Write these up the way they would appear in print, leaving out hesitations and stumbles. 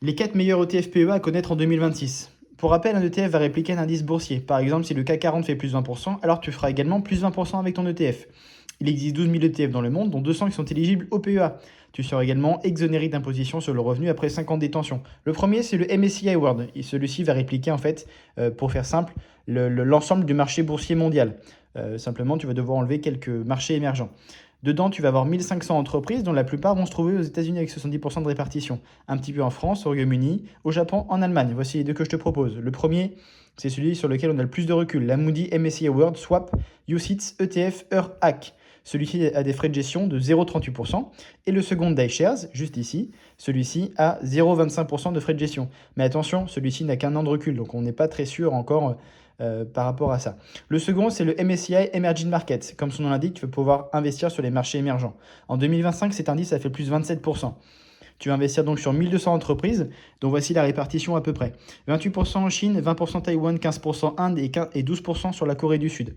Les 4 meilleurs ETF PEA à connaître en 2026. Pour rappel, un ETF va répliquer un indice boursier. Par exemple, si le CAC 40 fait plus 20%, alors tu feras également plus 20% avec ton ETF. Il existe 12 000 ETF dans le monde, dont 200 qui sont éligibles au PEA. Tu seras également exonéré d'imposition sur le revenu après 5 ans de détention. Le premier, c'est le MSCI World. Et celui-ci va répliquer, en fait, pour faire simple, l'ensemble du marché boursier mondial. Simplement, tu vas devoir enlever quelques marchés émergents. Dedans, tu vas avoir 1500 entreprises, dont la plupart vont se trouver aux États-Unis avec 70% de répartition. Un petit peu en France, au Royaume-Uni, au Japon, en Allemagne. Voici les deux que je te propose. Le premier, c'est celui sur lequel on a le plus de recul, la Moody MSCI World Swap UCITS ETF EURHAC. Celui-ci a des frais de gestion de 0,38%. Et le second d'iShares, juste ici, celui-ci a 0,25% de frais de gestion. Mais attention, celui-ci n'a qu'un an de recul, donc on n'est pas très sûr encore par rapport à ça. Le second, c'est le MSCI Emerging Markets. Comme son nom l'indique, tu vas pouvoir investir sur les marchés émergents. En 2025, cet indice a fait plus 27%. Tu vas investir donc sur 1200 entreprises, dont voici la répartition à peu près. 28% en Chine, 20% Taïwan, 15% Inde et 12% sur la Corée du Sud.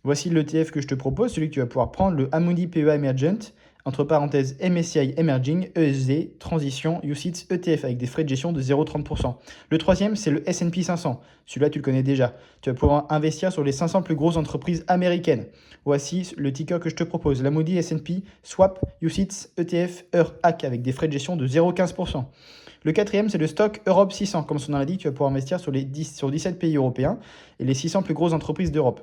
Voici l'ETF que je te propose, celui que tu vas pouvoir prendre, le Amundi PEA Emergent, entre parenthèses MSCI Emerging, ESG, Transition, UCITS, ETF avec des frais de gestion de 0,30%. Le troisième, c'est le S&P 500. Celui-là, tu le connais déjà. Tu vas pouvoir investir sur les 500 plus grosses entreprises américaines. Voici le ticker que je te propose, l'Amundi S&P Swap, UCITS, ETF, EURHAC avec des frais de gestion de 0,15%. Le quatrième, c'est le stock Europe 600. Comme son nom l'indique, tu vas pouvoir investir sur 17 pays européens et les 600 plus grosses entreprises d'Europe.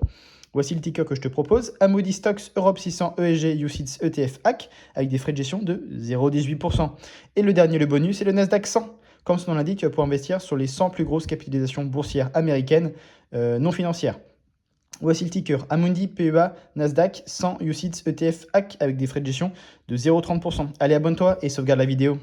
Voici le ticker que je te propose, Amundi Stocks Europe 600 ESG UCITS ETF HAC avec des frais de gestion de 0,18%. Et le dernier, le bonus, c'est le Nasdaq 100. Comme son nom l'indique, tu vas pouvoir investir sur les 100 plus grosses capitalisations boursières américaines non financières. Voici le ticker Amundi PEA Nasdaq 100 UCITS ETF HAC avec des frais de gestion de 0,30%. Allez, abonne-toi et sauvegarde la vidéo.